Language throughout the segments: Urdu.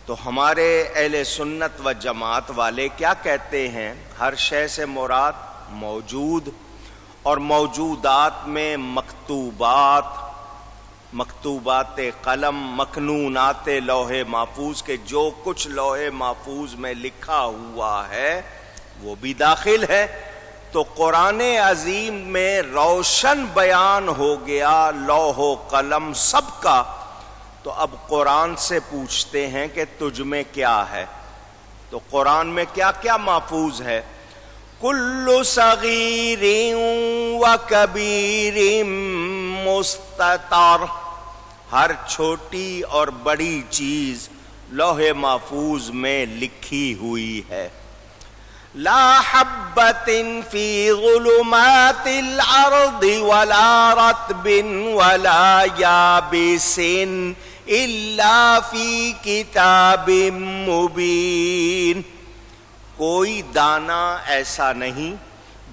تو ہمارے اہل سنت و جماعت والے کیا کہتے ہیں؟ ہر شے سے مراد موجود، اور موجودات میں مکتوبات قلم، مکنونات لوح محفوظ کے جو کچھ لوح محفوظ میں لکھا ہوا ہے وہ بھی داخل ہے۔ تو قرآن عظیم میں روشن بیان ہو گیا لوح و قلم سب کا۔ تو اب قرآن سے پوچھتے ہیں کہ تجھ میں کیا ہے؟ تو قرآن میں کیا کیا محفوظ ہے؟ کل صغیر و کبیر مستطر، ہر چھوٹی اور بڑی چیز لوح محفوظ میں لکھی ہوئی ہے۔ لا حبۃ فی ظلمات الارض ولا رطب ولا یابس الا فی کتاب مبین، کوئی دانہ ایسا نہیں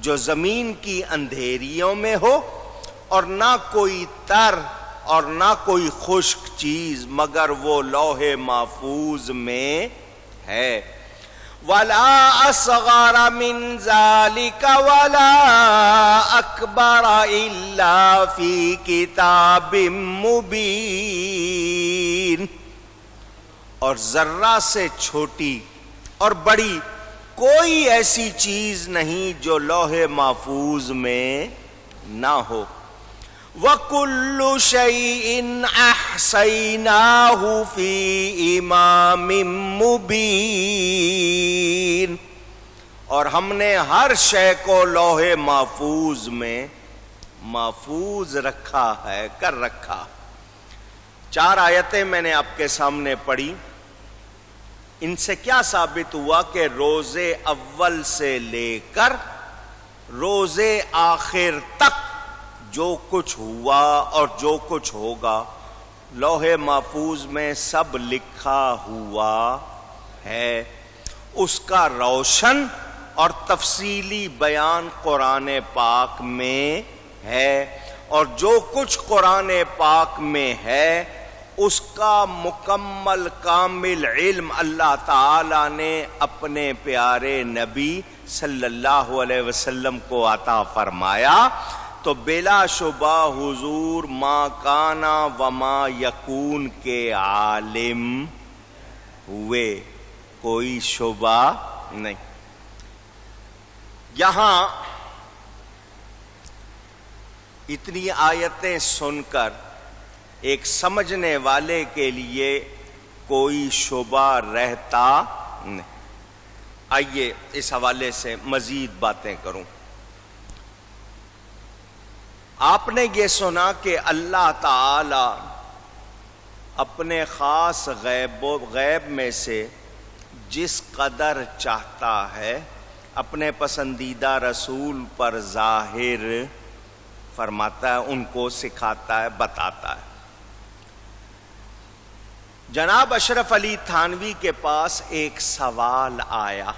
جو زمین کی اندھیریوں میں ہو، اور نہ کوئی تر اور نہ کوئی خشک چیز مگر وہ لوح محفوظ میں ہے۔ وَلَا أَصْغَرَ مِنْ ذَلِكَ وَلَا أَكْبَرَ إِلَّا فِي كِتَابٍ مُبِينٍ، اور ذرہ سے چھوٹی اور بڑی کوئی ایسی چیز نہیں جو لوح محفوظ میں نہ ہو۔ وَكُلُّ شَيْءٍ أَحْصَيْنَاهُ فِي إِمَامٍ مُبِينٍ، اور ہم نے ہر شے کو لوح محفوظ میں محفوظ رکھا ہے، کر رکھا۔ 4 آیتیں میں نے آپ کے سامنے پڑھی، ان سے کیا ثابت ہوا کہ روز اول سے لے کر روز آخر تک جو کچھ ہوا اور جو کچھ ہوگا لوح محفوظ میں سب لکھا ہوا ہے۔ اس کا روشن اور تفصیلی بیان قرآن پاک میں ہے، اور جو کچھ قرآن پاک میں ہے اس کا مکمل کامل علم اللہ تعالی نے اپنے پیارے نبی صلی اللہ علیہ وسلم کو عطا فرمایا۔ تو بلا شبہ حضور ما کانا وما یکون کے عالم ہوئے، کوئی شبہ نہیں۔ یہاں اتنی آیتیں سن کر ایک سمجھنے والے کے لیے کوئی شبہ رہتا نہیں۔ آئیے اس حوالے سے مزید باتیں کروں۔ آپ نے یہ سنا کہ اللہ تعالی اپنے خاص غیب میں سے جس قدر چاہتا ہے اپنے پسندیدہ رسول پر ظاہر فرماتا ہے، ان کو سکھاتا ہے، بتاتا ہے۔ جناب اشرف علی تھانوی کے پاس ایک سوال آیا،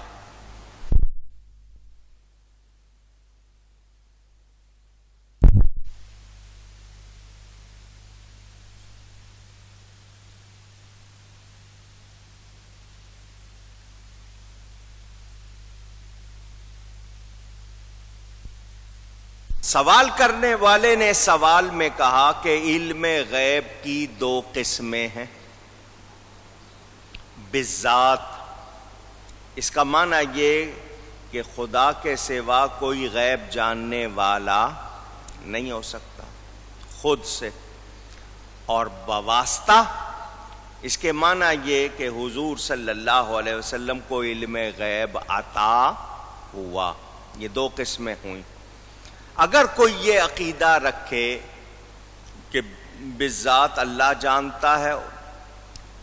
سوال کرنے والے نے سوال میں کہا کہ علم غیب کی 2 قسمیں ہیں۔ بالذات، اس کا معنی یہ کہ خدا کے سوا کوئی غیب جاننے والا نہیں ہو سکتا خود سے، اور بواسطہ اس کے معنی یہ کہ حضور صلی اللہ علیہ وسلم کو علم غیب عطا ہوا۔ یہ 2 قسمیں ہوئیں۔ اگر کوئی یہ عقیدہ رکھے کہ بالذات اللہ جانتا ہے،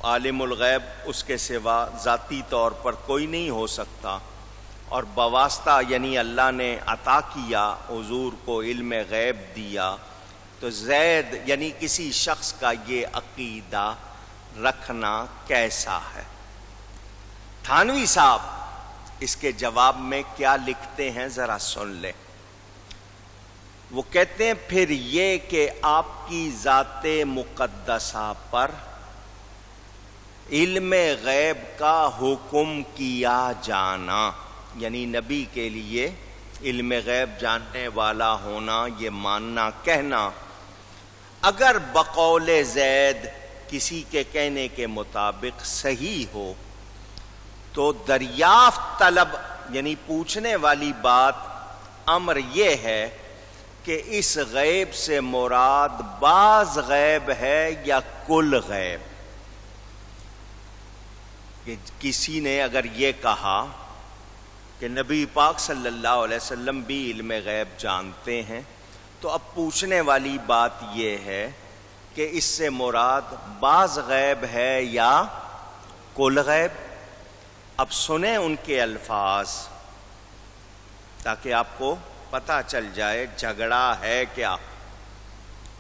عالم الغیب اس کے سوا ذاتی طور پر کوئی نہیں ہو سکتا، اور بواسطہ یعنی اللہ نے عطا کیا، حضور کو علم غیب دیا، تو زید یعنی کسی شخص کا یہ عقیدہ رکھنا کیسا ہے؟ تھانوی صاحب اس کے جواب میں کیا لکھتے ہیں ذرا سن لیں۔ وہ کہتے ہیں پھر یہ کہ آپ کی ذات مقدسہ پر علم غیب کا حکم کیا جانا، یعنی نبی کے لیے علم غیب جاننے والا ہونا، یہ ماننا، کہنا، اگر بقول زید کسی کے کہنے کے مطابق صحیح ہو تو دریافت طلب یعنی پوچھنے والی بات امر یہ ہے کہ اس غیب سے مراد بعض غیب ہے یا کل غیب. کہ کسی نے اگر یہ کہا کہ نبی پاک صلی اللہ علیہ وسلم بھی علم غیب جانتے ہیں، تو اب پوچھنے والی بات یہ ہے کہ اس سے مراد بعض غیب ہے یا کل غیب. اب سنیں ان کے الفاظ تاکہ آپ کو پتہ چل جائے جھگڑا ہے کیا.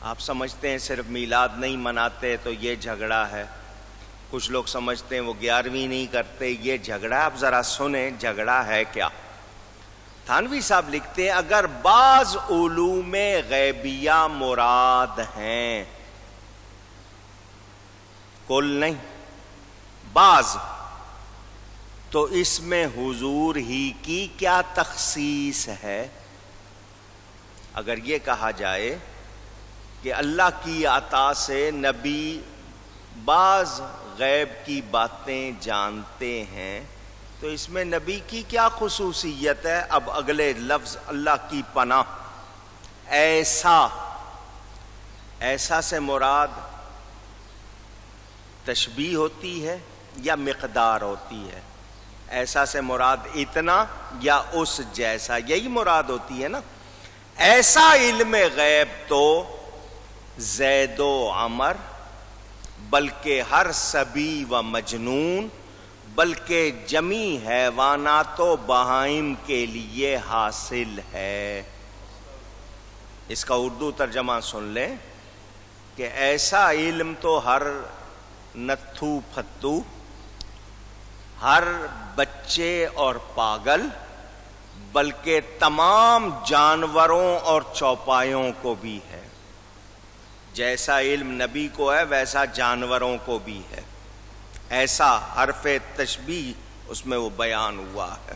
آپ سمجھتے ہیں صرف میلاد نہیں مناتے تو یہ جھگڑا ہے، کچھ لوگ سمجھتے ہیں وہ 11ویں نہیں کرتے یہ جھگڑا. آپ ذرا سنیں جھگڑا ہے کیا. تھانوی صاحب لکھتے ہیں اگر بعض علوم غیبیہ مراد ہیں، کل نہیں بعض، تو اس میں حضور ہی کی کیا تخصیص ہے. اگر یہ کہا جائے کہ اللہ کی عطا سے نبی بعض غیب کی باتیں جانتے ہیں تو اس میں نبی کی کیا خصوصیت ہے. اب اگلے لفظ اللہ کی پناہ، ایسا سے مراد تشبیہ ہوتی ہے یا مقدار ہوتی ہے. ایسا سے مراد اتنا یا اس جیسا، یہی مراد ہوتی ہے نا. ایسا علم غیب تو زید و عمر بلکہ ہر صبی و مجنون بلکہ جمی حیوانات و بہائم کے لیے حاصل ہے. اس کا اردو ترجمہ سن لیں کہ ایسا علم تو ہر نتھو پھتو، ہر بچے اور پاگل بلکہ تمام جانوروں اور چوپایوں کو بھی ہے. جیسا علم نبی کو ہے ویسا جانوروں کو بھی ہے. ایسا حرف تشبیہ اس میں وہ بیان ہوا ہے.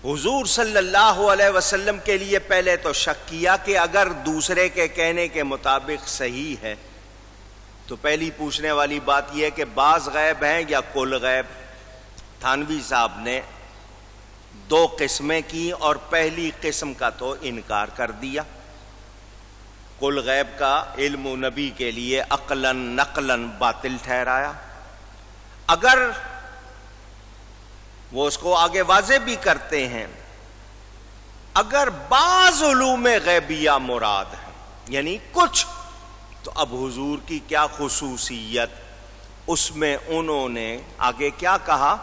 حضور صلی اللہ علیہ وسلم کے لیے پہلے تو شک کیا کہ اگر دوسرے کے کہنے کے مطابق صحیح ہے تو پہلی پوچھنے والی بات یہ ہے کہ بعض غیب ہیں یا کل غیب. تھانوی صاحب نے 2 قسمیں کی اور پہلی قسم کا تو انکار کر دیا. کل غیب کا علم نبی کے لیے عقلاً نقلاً باطل ٹھہرایا. اگر وہ اس کو آگے واضح بھی کرتے ہیں اگر بعض علوم غیبیہ مراد ہے یعنی کچھ، تو اب حضور کی کیا خصوصیت. اس میں انہوں نے آگے کیا کہا،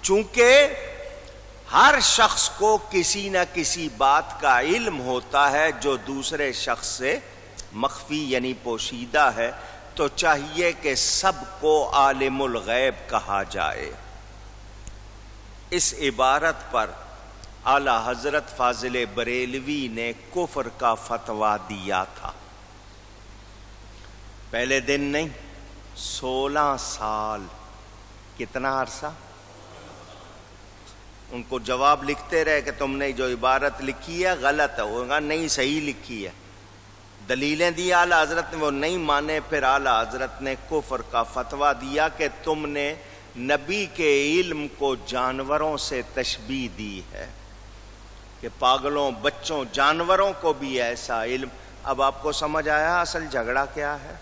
چونکہ ہر شخص کو کسی نہ کسی بات کا علم ہوتا ہے جو دوسرے شخص سے مخفی یعنی پوشیدہ ہے، تو چاہیے کہ سب کو عالم الغیب کہا جائے. اس عبارت پر اعلی حضرت فاضل بریلوی نے کفر کا فتویٰ دیا تھا. پہلے دن نہیں، 16 سال. کتنا عرصہ؟ ان کو جواب لکھتے رہے کہ تم نے جو عبارت لکھی ہے غلط ہے. وہ کہا نہیں صحیح لکھی ہے. دلیلیں دی اعلی حضرت نے، وہ نہیں مانے. پھر اعلی حضرت نے کفر کا فتویٰ دیا کہ تم نے نبی کے علم کو جانوروں سے تشبیہ دی ہے کہ پاگلوں، بچوں، جانوروں کو بھی ایسا علم. اب آپ کو سمجھ آیا اصل جھگڑا کیا ہے؟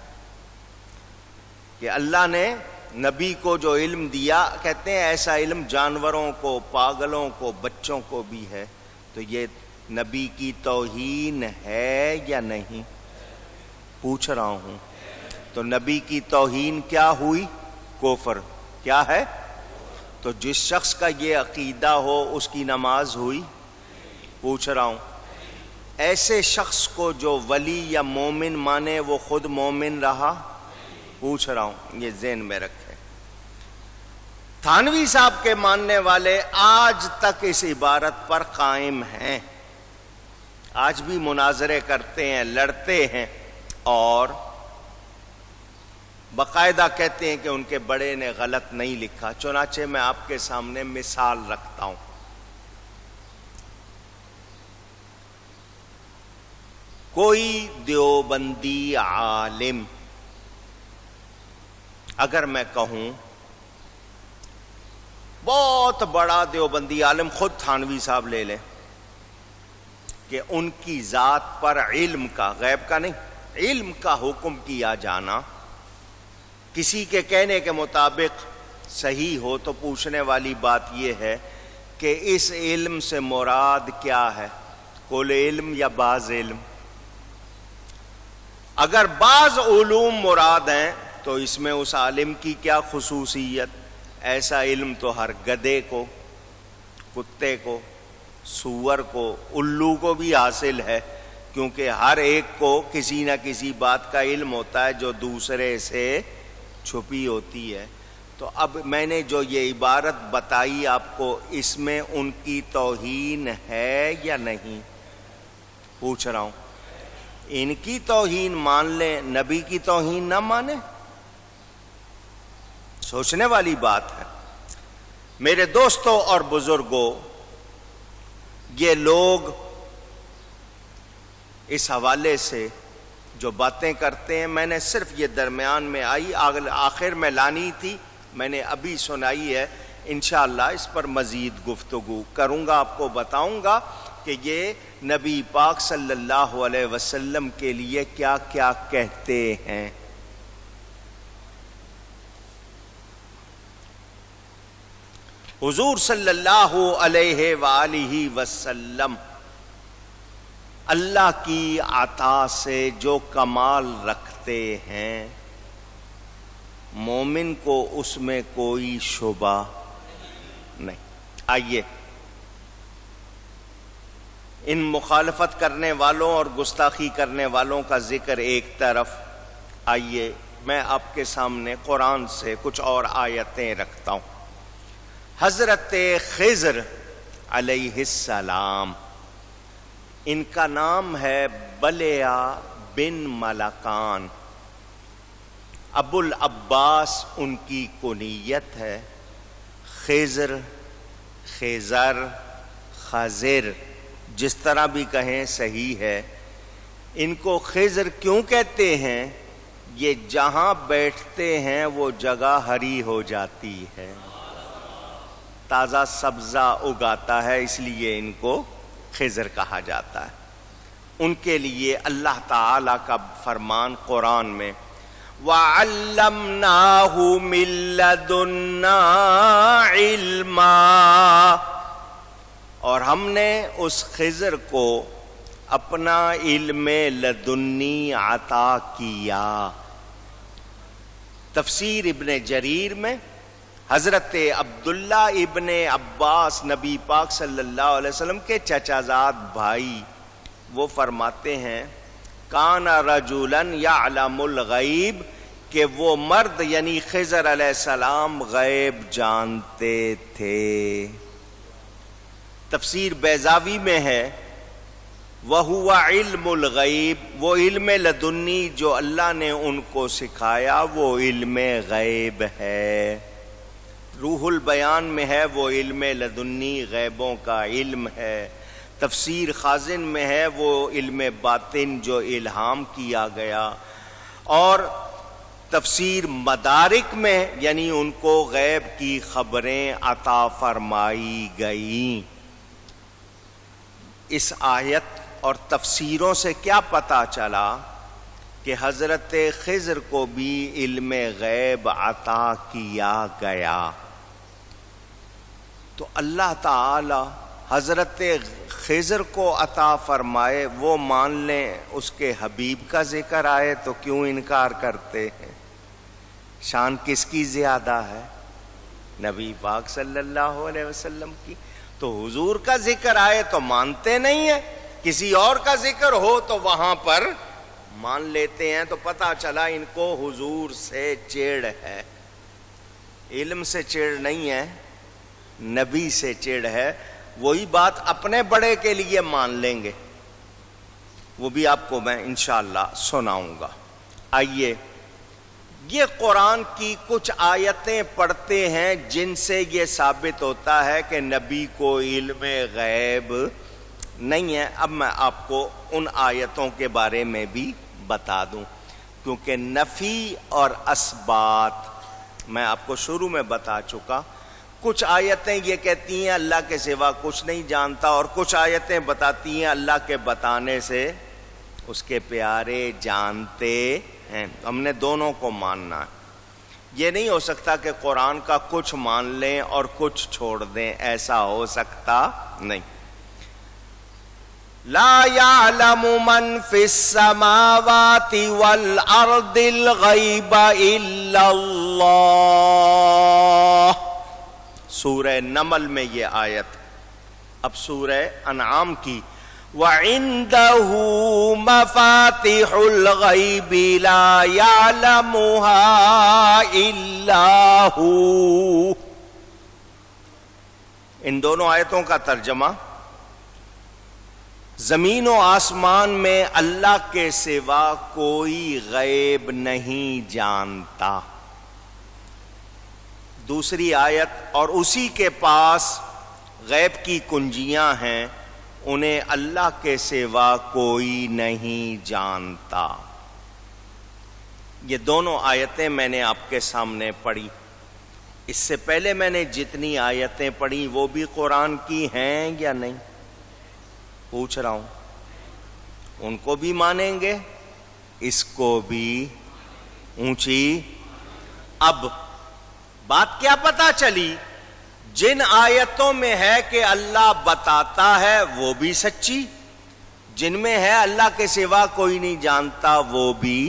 کہ اللہ نے نبی کو جو علم دیا، کہتے ہیں ایسا علم جانوروں کو، پاگلوں کو، بچوں کو بھی ہے. تو یہ نبی کی توہین ہے یا نہیں؟ پوچھ رہا ہوں. تو نبی کی توہین کیا ہوئی؟ کفر. کیا ہے؟ تو جس شخص کا یہ عقیدہ ہو اس کی نماز ہوئی؟ پوچھ رہا ہوں. ایسے شخص کو جو ولی یا مومن مانے وہ خود مومن رہا؟ پوچھ رہا ہوں. یہ ذہن میں رکھیں. تھانوی صاحب کے ماننے والے آج تک اس عبارت پر قائم ہیں، آج بھی مناظرے کرتے ہیں، لڑتے ہیں، اور باقاعدہ کہتے ہیں کہ ان کے بڑے نے غلط نہیں لکھا، چنانچہ میں آپ کے سامنے مثال رکھتا ہوں۔ کوئی دیوبندی عالم اگر میں کہوں، بہت بڑا دیوبندی عالم، خود تھانوی صاحب لے لیں، کہ ان کی ذات پر علم کا، غیب کا نہیں، علم کا حکم کیا جانا کسی کے کہنے کے مطابق صحیح ہو تو پوچھنے والی بات یہ ہے کہ اس علم سے مراد کیا ہے؟ کل علم یا بعض علم؟ اگر بعض علوم مراد ہیں تو اس میں اس عالم کی کیا خصوصیت؟ ایسا علم تو ہر گدھے کو، کتے کو، سور کو، الو کو بھی حاصل ہے، کیونکہ ہر ایک کو کسی نہ کسی بات کا علم ہوتا ہے جو دوسرے سے چھپی ہوتی ہے۔ تو اب میں نے جو یہ عبارت بتائی آپ کو، اس میں ان کی توہین ہے یا نہیں؟ پوچھ رہا ہوں۔ ان کی توہین مان لیں، نبی کی توہین نہ مانیں؟ سوچنے والی بات ہے۔ میرے دوستوں اور بزرگوں، یہ لوگ اس حوالے سے جو باتیں کرتے ہیں، میں نے صرف یہ درمیان میں آئی، آخر میں لانی تھی، میں نے ابھی سنائی ہے، انشاءاللہ اس پر مزید گفتگو کروں گا، آپ کو بتاؤں گا کہ یہ نبی پاک صلی اللہ علیہ وسلم کے لیے کیا کیا کہتے ہیں۔ حضور صلی اللہ علیہ وآلہ وسلم اللہ کی عطا سے جو کمال رکھتے ہیں، مومن کو اس میں کوئی شبہ نہیں۔ آئیے ان مخالفت کرنے والوں اور گستاخی کرنے والوں کا ذکر ایک طرف، آئیے میں آپ کے سامنے قرآن سے کچھ اور آیتیں رکھتا ہوں۔ حضرت خضر علیہ السلام، ان کا نام ہے بلیا بن ملکان، ابو العباس ان کی کنیت ہے، خضر، خضر، خضر، جس طرح بھی کہیں صحیح ہے۔ ان کو خضر کیوں کہتے ہیں؟ یہ جہاں بیٹھتے ہیں وہ جگہ ہری ہو جاتی ہے، تازہ سبزہ اگاتا ہے، اس لیے ان کو خضر کہا جاتا ہے۔ ان کے لیے اللہ تعالی کا فرمان قرآن میں، وَعَلَّمْنَاهُ مِن لَّدُنَّا عِلْمًا، اور ہم نے اس خضر کو اپنا علم لدنی عطا کیا۔ تفسیر ابن جریر میں حضرت عبداللہ ابن عباس، نبی پاک صلی اللہ علیہ وسلم کے چچا زاد بھائی، وہ فرماتے ہیں کان رجلا یعلم الغیب، کہ وہ مرد یعنی خضر علیہ السلام غیب جانتے تھے۔ تفسیر بیضاوی میں ہے وَهُوَ عِلْمُ الْغَيْبِ، وہ علم لدنی جو اللہ نے ان کو سکھایا وہ علم غیب ہے۔ روح البیان میں ہے وہ علم لدنی غیبوں کا علم ہے۔ تفسیر خازن میں ہے وہ علم باطن جو الہام کیا گیا، اور تفسیر مدارک میں یعنی ان کو غیب کی خبریں عطا فرمائی گئیں۔ اس آیت اور تفسیروں سے کیا پتہ چلا کہ حضرت خضر کو بھی علم غیب عطا کیا گیا۔ تو اللہ تعالی حضرت خضر کو عطا فرمائے، وہ مان لیں، اس کے حبیب کا ذکر آئے تو کیوں انکار کرتے ہیں؟ شان کس کی زیادہ ہے؟ نبی پاک صلی اللہ علیہ وسلم کی۔ تو حضور کا ذکر آئے تو مانتے نہیں ہیں، کسی اور کا ذکر ہو تو وہاں پر مان لیتے ہیں۔ تو پتہ چلا ان کو حضور سے چیڑ ہے، علم سے چیڑ نہیں ہے، نبی سے چیڑ ہے۔ وہی بات اپنے بڑے کے لیے مان لیں گے، وہ بھی آپ کو میں انشاءاللہ سناؤں گا۔ آئیے یہ قرآن کی کچھ آیتیں پڑھتے ہیں جن سے یہ ثابت ہوتا ہے کہ نبی کو علم غیب نہیں ہے. اب میں آپ کو ان آیتوں کے بارے میں بھی بتا دوں، کیونکہ نفی اور اثبات میں آپ کو شروع میں بتا چکا. کچھ آیتیں یہ کہتی ہیں اللہ کے سوا کچھ نہیں جانتا، اور کچھ آیتیں بتاتی ہیں اللہ کے بتانے سے اس کے پیارے جانتے ہیں. ہم نے دونوں کو ماننا ہے. یہ نہیں ہو سکتا کہ قرآن کا کچھ مان لیں اور کچھ چھوڑ دیں، ایسا ہو سکتا نہیں. لا يعلم من في السماوات والارض الغیب الا اللہ. سورہ نمل میں یہ آیت. اب سورہ انعام کی وَعِندَهُ مَفَاتِحُ الْغَيْبِ لَا يَعْلَمُهَا إِلَّا هُوَ. ان دونوں آیتوں کا ترجمہ، زمین و آسمان میں اللہ کے سوا کوئی غیب نہیں جانتا. دوسری آیت، اور اسی کے پاس غیب کی کنجیاں ہیں، انہیں اللہ کے سوا کوئی نہیں جانتا. یہ دونوں آیتیں میں نے آپ کے سامنے پڑھی. اس سے پہلے میں نے جتنی آیتیں پڑھی وہ بھی قرآن کی ہیں یا نہیں؟ پوچھ رہا ہوں. ان کو بھی مانیں گے، اس کو بھی اونچی. اب بات کیا پتہ چلی؟ جن آیتوں میں ہے کہ اللہ بتاتا ہے وہ بھی سچی، جن میں ہے اللہ کے سوا کوئی نہیں جانتا وہ بھی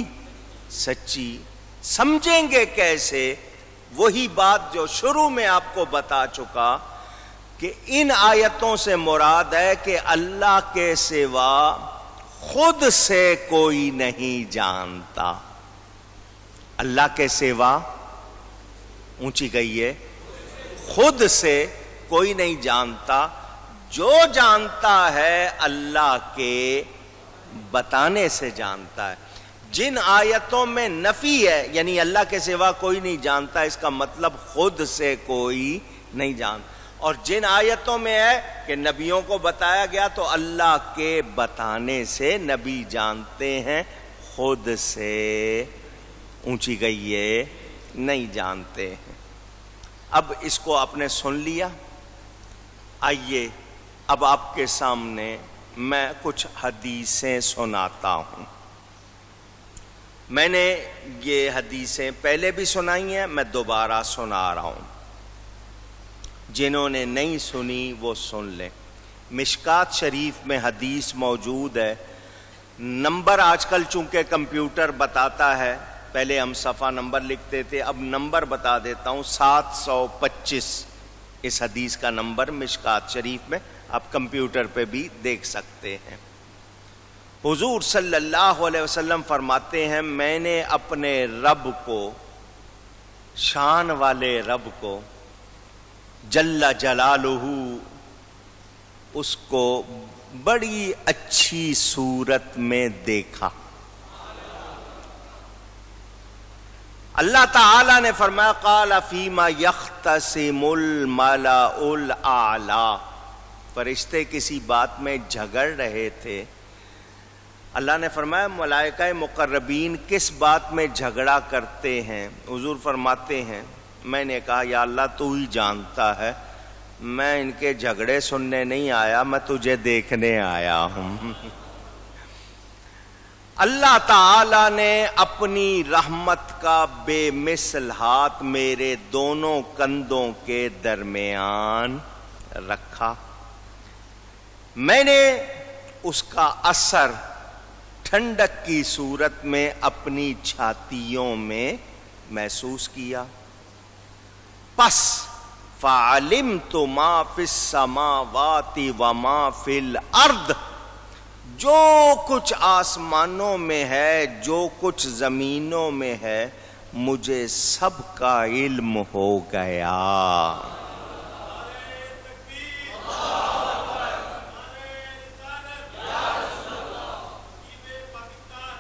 سچی. سمجھیں گے کیسے؟ وہی بات جو شروع میں آپ کو بتا چکا کہ ان آیتوں سے مراد ہے کہ اللہ کے سوا خود سے کوئی نہیں جانتا. اللہ کے سوا اونچی گئی ہے، خود سے کوئی نہیں جانتا. جو جانتا ہے اللہ کے بتانے سے جانتا ہے. جن آیتوں میں نفی ہے، یعنی اللہ کے سوا کوئی نہیں جانتا، اس کا مطلب خود سے کوئی نہیں جانتا. اور جن آیتوں میں ہے کہ نبیوں کو بتایا گیا تو اللہ کے بتانے سے نبی جانتے ہیں، خود سے اونچی گئی ہے نہیں جانتے ہیں. اب اس کو آپ نے سن لیا. آئیے اب آپ کے سامنے میں کچھ حدیثیں سناتا ہوں. میں نے یہ حدیثیں پہلے بھی سنائی ہیں، میں دوبارہ سنا رہا ہوں. جنہوں نے نہیں سنی وہ سن لیں. مشکات شریف میں حدیث موجود ہے. نمبر آج کل چونکہ کمپیوٹر بتاتا ہے، پہلے ہم صفحہ نمبر لکھتے تھے، اب نمبر بتا دیتا ہوں. 725 اس حدیث کا نمبر مشکات شریف میں، آپ کمپیوٹر پہ بھی دیکھ سکتے ہیں. حضور صلی اللہ علیہ وسلم فرماتے ہیں، میں نے اپنے رب کو، شان والے رب کو، جل جلالہ، اس کو بڑی اچھی صورت میں دیکھا. اللہ تعالی نے فرمایا قال فیما یختصم الملأ الاعلی. فرشتے کسی بات میں جھگڑ رہے تھے. اللہ نے فرمایا ملائکہ مقربین کس بات میں جھگڑا کرتے ہیں؟ حضور فرماتے ہیں میں نے کہا یا اللہ تو ہی جانتا ہے، میں ان کے جھگڑے سننے نہیں آیا، میں تجھے دیکھنے آیا ہوں. اللہ تعالی نے اپنی رحمت کا بے مثل ہاتھ میرے دونوں کندھوں کے درمیان رکھا. میں نے اس کا اثر ٹھنڈک کی صورت میں اپنی چھاتیوں میں محسوس کیا. پس فعلمت ما فی السماوات وما فی الارض، جو کچھ آسمانوں میں ہے، جو کچھ زمینوں میں ہے، مجھے سب کا علم ہو گیا.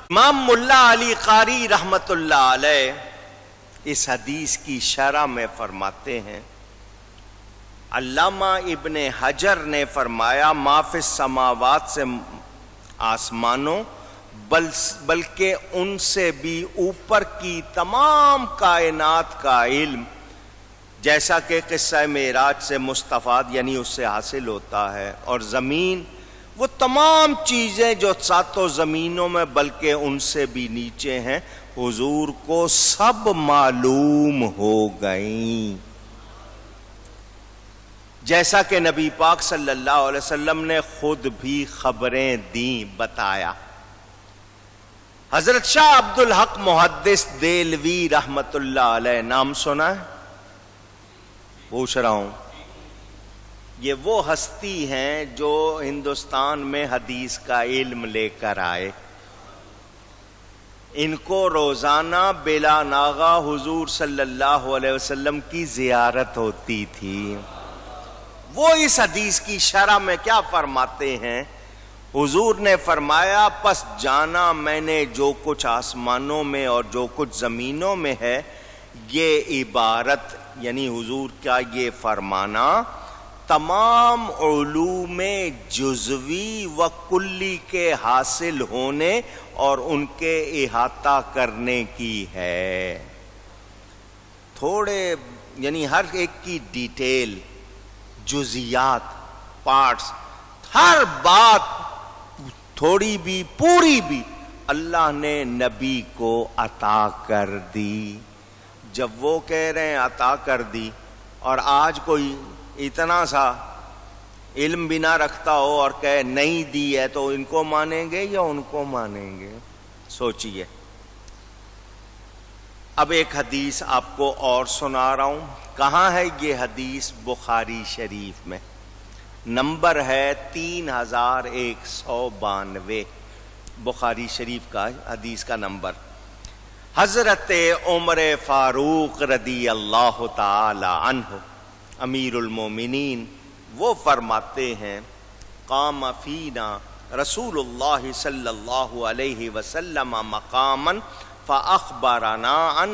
امام ملا علی قاری رحمت اللہ علیہ اس حدیث کی شرح میں فرماتے ہیں، علامہ ابن حجر نے فرمایا ما فی السماوات سے آسمانوں بلکہ ان سے بھی اوپر کی تمام کائنات کا علم، جیسا کہ قصہ معراج سے مستفاد یعنی اس سے حاصل ہوتا ہے، اور زمین وہ تمام چیزیں جو ساتوں زمینوں میں بلکہ ان سے بھی نیچے ہیں، حضور کو سب معلوم ہو گئیں، جیسا کہ نبی پاک صلی اللہ علیہ وسلم نے خود بھی خبریں دیں، بتایا۔ حضرت شاہ عبد الحق محدث دیلوی رحمت اللہ علیہ نام سنا ہے؟ پوچھ رہا ہوں۔ یہ وہ ہستی ہیں جو ہندوستان میں حدیث کا علم لے کر آئے۔ ان کو روزانہ بلا ناغہ حضور صلی اللہ علیہ وسلم کی زیارت ہوتی تھی۔ وہ اس حدیث کی شرح میں کیا فرماتے ہیں؟ حضور نے فرمایا پس جانا میں نے جو کچھ آسمانوں میں اور جو کچھ زمینوں میں ہے، یہ عبارت یعنی حضور کا یہ فرمانا تمام علوم جزوی و کلی کے حاصل ہونے اور ان کے احاطہ کرنے کی ہے۔ تھوڑے یعنی ہر ایک کی ڈیٹیل، جزیات، پارٹس، ہر بات تھوڑی بھی پوری بھی اللہ نے نبی کو عطا کر دی۔ جب وہ کہہ رہے ہیں عطا کر دی، اور آج کوئی اتنا سا علم بھی نہ رکھتا ہو اور کہے نہیں دی ہے، تو ان کو مانیں گے یا ان کو مانیں گے؟ سوچئے۔ اب ایک حدیث آپ کو اور سنا رہا ہوں۔ کہاں ہے یہ حدیث؟ بخاری شریف میں، نمبر ہے 3192 بخاری شریف کا حدیث کا نمبر۔ حضرت عمر فاروق رضی اللہ تعالی عنہ امیر المومنین وہ فرماتے ہیں، قام فینا رسول اللہ صلی اللہ علیہ وسلم مقاما فاخبرنا ان